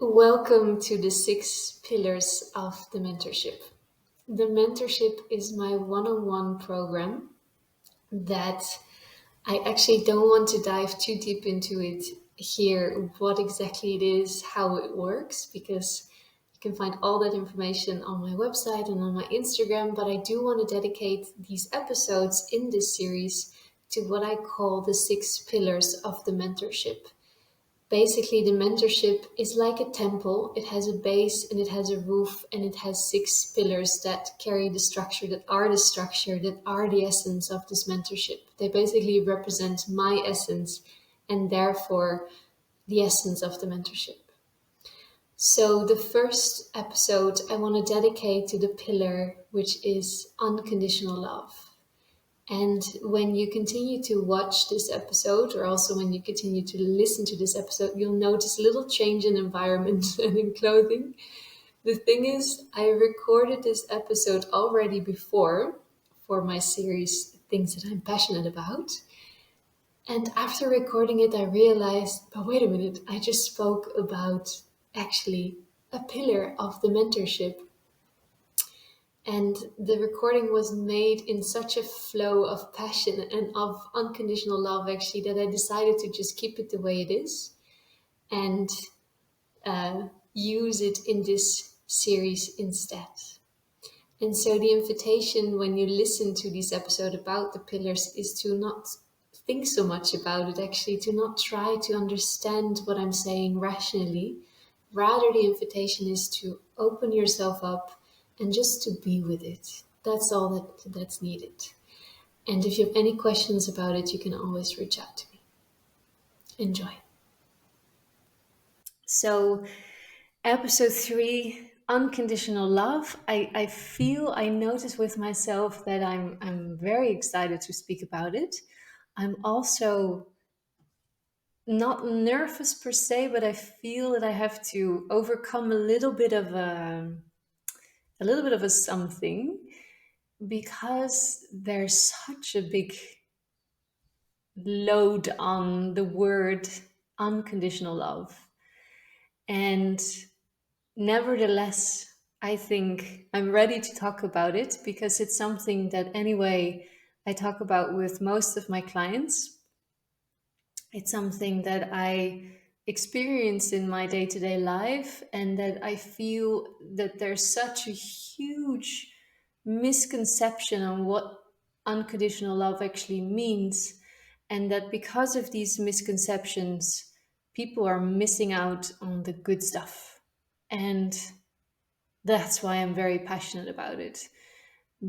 Welcome to the 6 pillars of the mentorship. The mentorship is my one-on-one program that I actually don't want to dive too deep into it here, what exactly it is, how it works, because you can find all that information on my website and on my Instagram. But I do want to dedicate these episodes in this series to what I call the 6 pillars of the mentorship. Basically, the mentorship is like a temple. It has a base and it has a roof and it has 6 pillars that carry the structure, that are the essence of this mentorship. They basically represent my essence and therefore the essence of the mentorship. So, the first episode I want to dedicate to the pillar which is unconditional love. And when you continue to watch this episode, or also when you continue to listen to this episode, you'll notice a little change in environment and in clothing. The thing is, I recorded this episode already before for my series, Things That I'm Passionate About. And after recording it, I realized, but wait a minute, I just spoke about actually a pillar of the mentorship. And the recording was made in such a flow of passion and of unconditional love, actually, that I decided to just keep it the way it is and use it in this series instead. And so, the invitation when you listen to this episode about the pillars is to not think so much about it, actually, to not try to understand what I'm saying rationally. Rather, the invitation is to open yourself up and just to be with it. That's all that's needed. And if you have any questions about it, you can always reach out to me. Enjoy. So, episode 3, unconditional love. I notice with myself that I'm very excited to speak about it. I'm also not nervous per se, but I feel that I have to overcome a little bit of a something, because there's such a big load on the word unconditional love. And nevertheless, I think I'm ready to talk about it, because it's something that, anyway, I talk about with most of my clients. It's something that I experience in my day to day life, and that I feel that there's such a huge misconception on what unconditional love actually means. And that because of these misconceptions, people are missing out on the good stuff. And that's why I'm very passionate about it,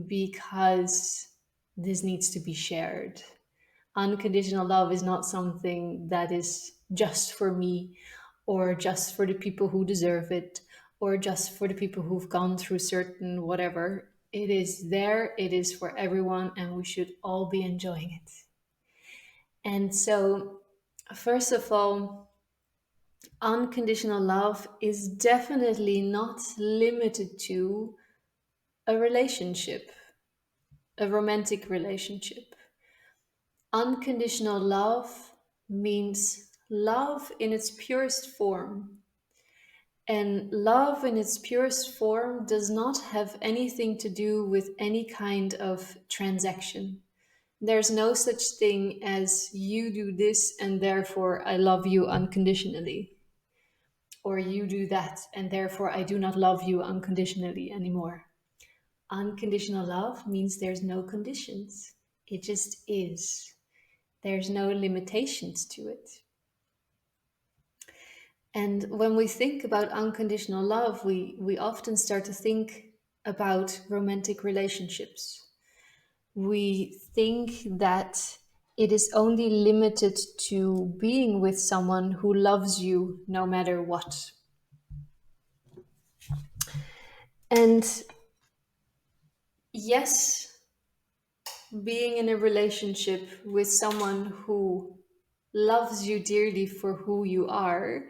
because this needs to be shared. Unconditional love is not something that is just for me, or just for the people who deserve it, or just for the people who've gone through certain whatever. It is there, it is for everyone, and we should all be enjoying it. And so, first of all, unconditional love is definitely not limited to a relationship, a romantic relationship. Unconditional love means love in its purest form. And love in its purest form does not have anything to do with any kind of transaction. There's no such thing as you do this and therefore I love you unconditionally. Or you do that and therefore I do not love you unconditionally anymore. Unconditional love means there's no conditions. It just is. There's no limitations to it. And when we think about unconditional love, we often start to think about romantic relationships. We think that it is only limited to being with someone who loves you no matter what. And yes, being in a relationship with someone who loves you dearly for who you are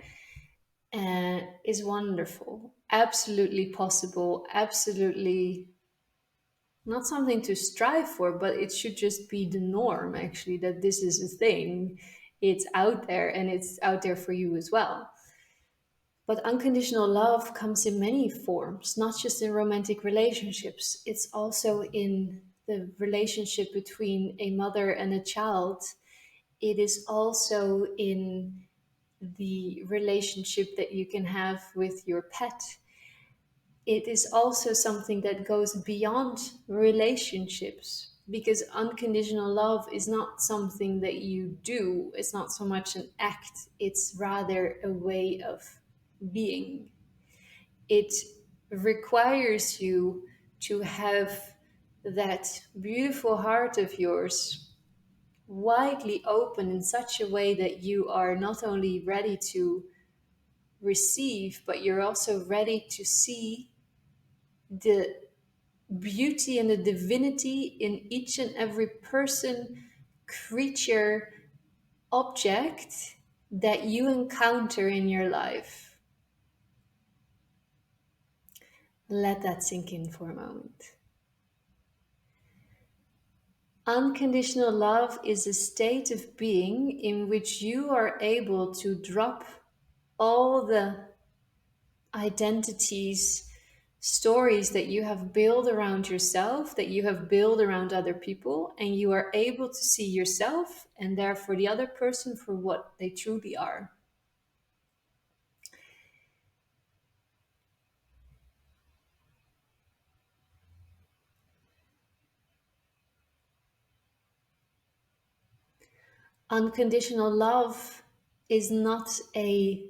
is wonderful. Absolutely possible. Absolutely not something to strive for, but it should just be the norm, actually, that this is a thing. It's out there and it's out there for you as well. But unconditional love comes in many forms, not just in romantic relationships. It's also in the relationship between a mother and a child. It is also in the relationship that you can have with your pet. It is also something that goes beyond relationships, because unconditional love is not something that you do, it's not so much an act, it's rather a way of being. It requires you to have that beautiful heart of yours widely open in such a way that you are not only ready to receive, but you're also ready to see the beauty and the divinity in each and every person, creature, object that you encounter in your life. Let that sink in for a moment. Unconditional love is a state of being in which you are able to drop all the identities, stories that you have built around yourself, that you have built around other people, and you are able to see yourself and therefore the other person for what they truly are. Unconditional love is not a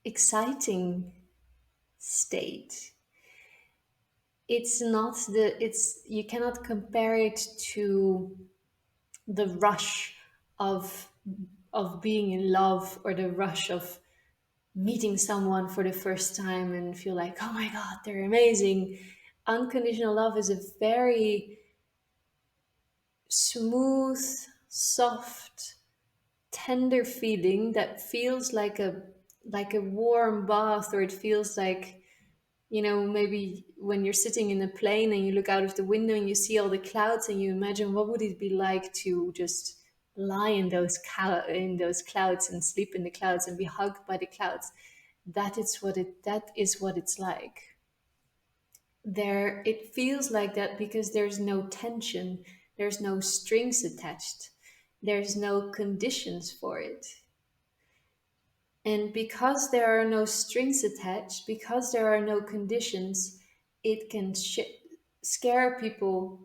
exciting state. It's not the it's you cannot compare it to the rush of being in love, or the rush of meeting someone for the first time and feel like, oh my god, they're amazing. Unconditional love is a very smooth, soft, tender feeling that feels like a warm bath, or it feels like, maybe when you're sitting in a plane and you look out of the window and you see all the clouds and you imagine what would it be like to just lie in those clouds and sleep in the clouds and be hugged by the clouds. That is what it's like. There it feels like that because there's no tension, there's no strings attached, there's no conditions for it. And because there are no strings attached, because there are no conditions, it can scare people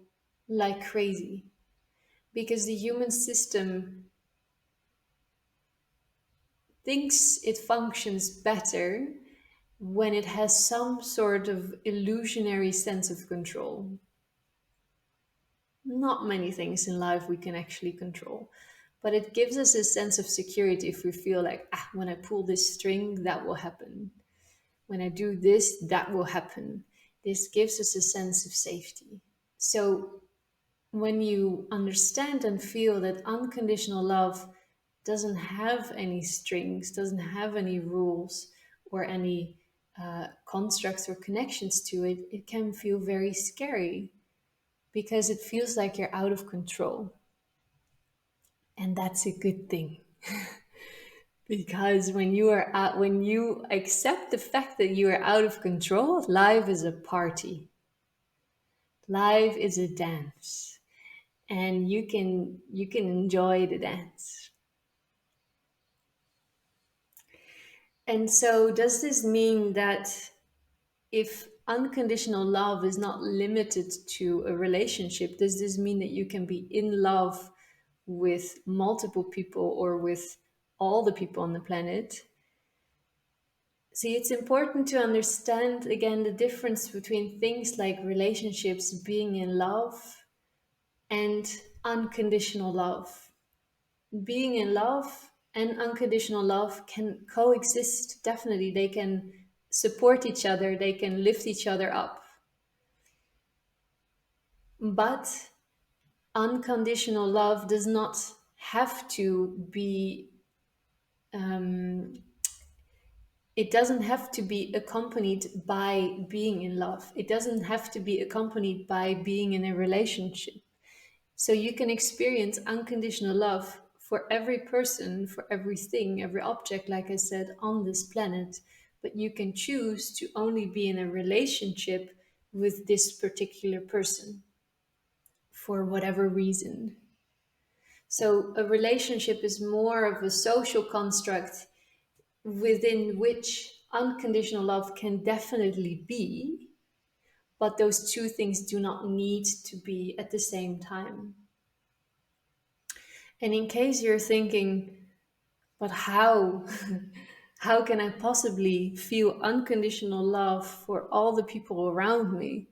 like crazy. Because the human system thinks it functions better when it has some sort of illusionary sense of control. Not many things in life we can actually control, but it gives us a sense of security if we feel like, when I pull this string, that will happen. When I do this, that will happen. This gives us a sense of safety. So when you understand and feel that unconditional love doesn't have any strings, doesn't have any rules or any constructs or connections to it, it can feel very scary because it feels like you're out of control. And that's a good thing. Because when you accept the fact that you are out of control, life is a party. Life is a dance. And you can enjoy the dance. And so does this mean that if unconditional love is not limited to a relationship, does this mean that you can be in love with multiple people or with all the people on the planet? See, it's important to understand again the difference between things like relationships, being in love, and unconditional love. Being in love and unconditional love can coexist, definitely. They can support each other, they can lift each other up. But unconditional love does not have to be it doesn't have to be accompanied by being in love. It doesn't have to be accompanied by being in a relationship. So you can experience unconditional love for every person, for everything, every object, like I said, on this planet. But you can choose to only be in a relationship with this particular person for whatever reason. So a relationship is more of a social construct within which unconditional love can definitely be, but those two things do not need to be at the same time. And in case you're thinking, but how? How can I possibly feel unconditional love for all the people around me?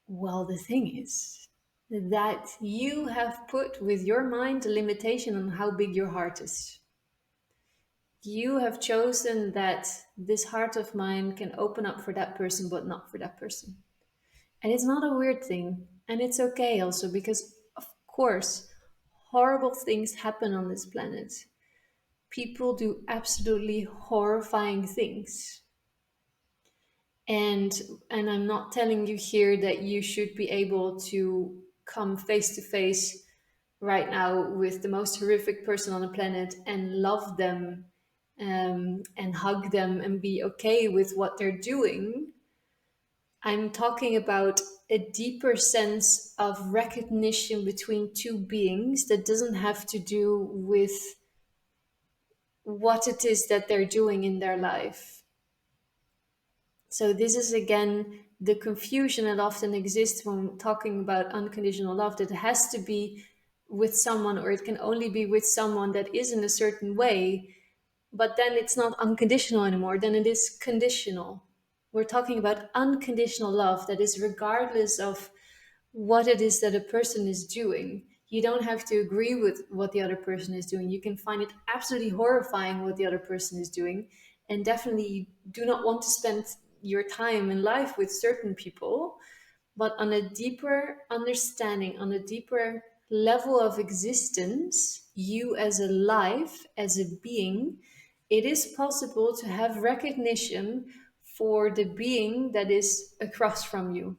Well, the thing is that you have put with your mind a limitation on how big your heart is. You have chosen that this heart of mine can open up for that person, but not for that person. And it's not a weird thing. And it's okay also because, of course, horrible things happen on this planet. People do absolutely horrifying things. And I'm not telling you here that you should be able to come face to face right now with the most horrific person on the planet and love them, and hug them and be okay with what they're doing. I'm talking about a deeper sense of recognition between two beings that doesn't have to do with what it is that they're doing in their life. So, this is again the confusion that often exists when talking about unconditional love, that it has to be with someone, or it can only be with someone that is in a certain way, but then it's not unconditional anymore, then it is conditional. We're talking about unconditional love that is regardless of what it is that a person is doing. You don't have to agree with what the other person is doing. You can find it absolutely horrifying what the other person is doing, and definitely do not want to spend your time in life with certain people. But on a deeper understanding, on a deeper level of existence, you as a life, as a being, it is possible to have recognition for the being that is across from you.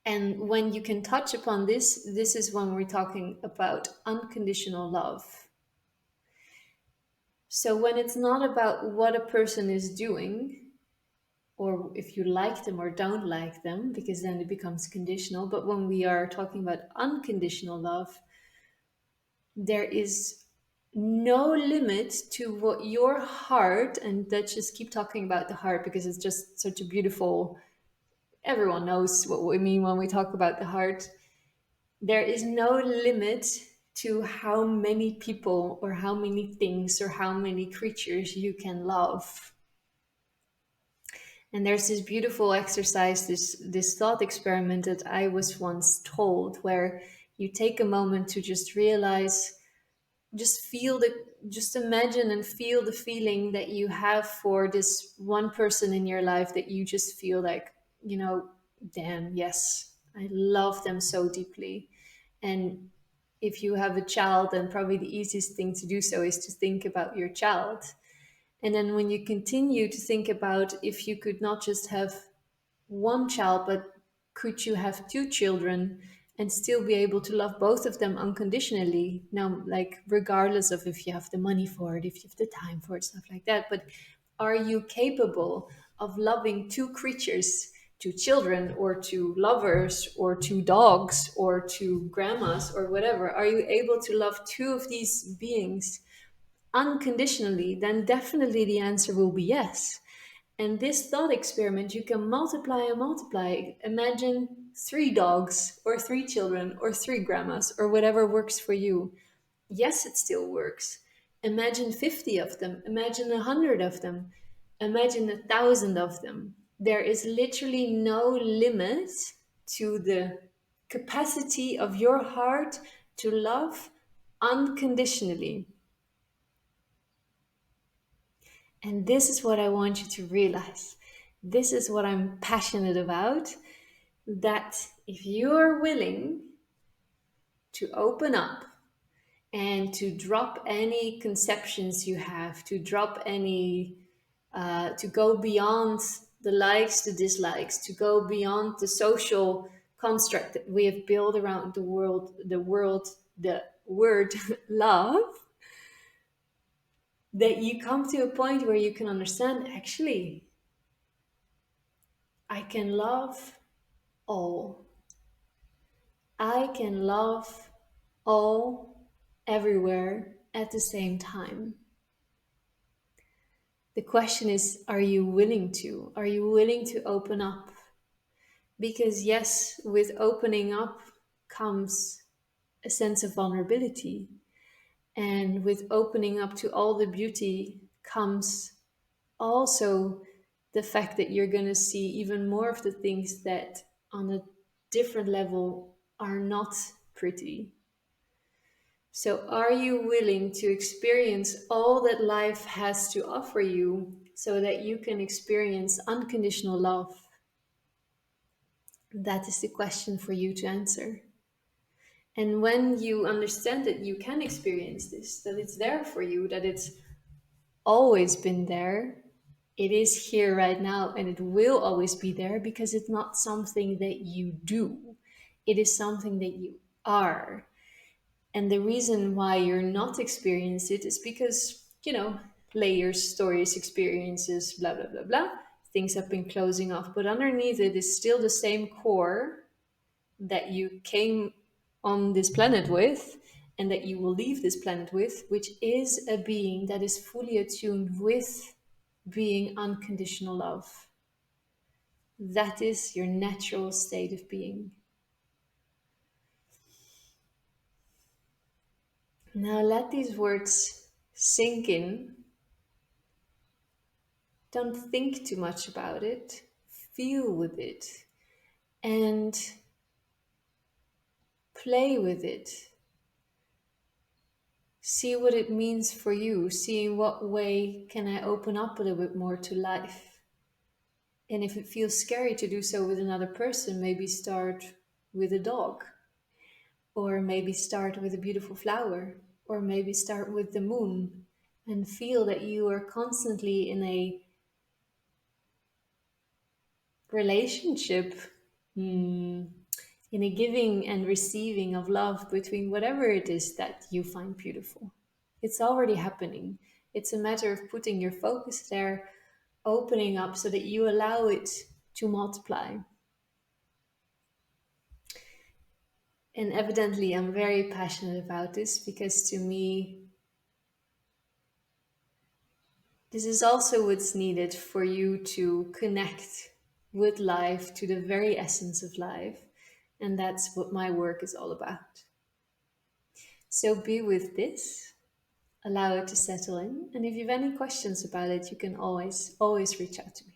And when you can touch upon this, this is when we're talking about unconditional love. So when it's not about what a person is doing, or if you like them or don't like them, because then it becomes conditional. But when we are talking about unconditional love, there is no limit to what your heart, and let's just keep talking about the heart because it's just such a beautiful, everyone knows what we mean when we talk about the heart. There is no limit to how many people or how many things or how many creatures you can love. And there's this beautiful exercise, this thought experiment that I was once told, where you take a moment to just realize, just feel the, just imagine and feel the feeling that you have for this one person in your life that you just feel like, damn, yes, I love them so deeply. And if you have a child, then probably the easiest thing to do so is to think about your child. And then when you continue to think about if you could not just have one child, but could you have two children and still be able to love both of them unconditionally? Now, like, regardless of if you have the money for it, if you have the time for it, stuff like that. But are you capable of loving two creatures, two children, or two lovers, or two dogs, or two grandmas, or whatever? Are you able to love two of these beings unconditionally? Then definitely the answer will be yes. And this thought experiment, you can multiply and multiply. Imagine three dogs, or three children, or three grandmas, or whatever works for you. Yes, it still works. Imagine 50 of them. Imagine 100 of them. Imagine 1,000 of them. There is literally no limit to the capacity of your heart to love unconditionally. And this is what I want you to realize. This is what I'm passionate about. That if you're willing to open up and to drop any conceptions you have, to drop any, to go beyond the likes, the dislikes, to go beyond the social construct that we have built around the world, the word love, that you come to a point where you can understand, actually, I can love all. I can love all, everywhere, at the same time. The question is, are you willing to? Are you willing to open up? Because, yes, with opening up comes a sense of vulnerability. And with opening up to all the beauty comes also the fact that you're going to see even more of the things that on a different level are not pretty. So, are you willing to experience all that life has to offer you so that you can experience unconditional love? That is the question for you to answer. And when you understand that you can experience this, that it's there for you, that it's always been there, it is here right now, and it will always be there, because it's not something that you do, it is something that you are. And the reason why you're not experiencing it is because, layers, stories, experiences, blah, blah, blah, blah. Things have been closing off, but underneath it is still the same core that you came on this planet with and that you will leave this planet with, which is a being that is fully attuned with being unconditional love. That is your natural state of being. Now let these words sink in. Don't think too much about it. Feel with it and play with it. See what it means for you. See in what way can I open up a little bit more to life. And if it feels scary to do so with another person, maybe start with a dog. Or maybe start with a beautiful flower. Or maybe start with the moon. And feel that you are constantly in a relationship, in a giving and receiving of love between whatever it is that you find beautiful. It's already happening. It's a matter of putting your focus there, opening up so that you allow it to multiply. And evidently, I'm very passionate about this because to me, this is also what's needed for you to connect with life, to the very essence of life. And that's what my work is all about. So be with this, allow it to settle in. And if you have any questions about it, you can always reach out to me.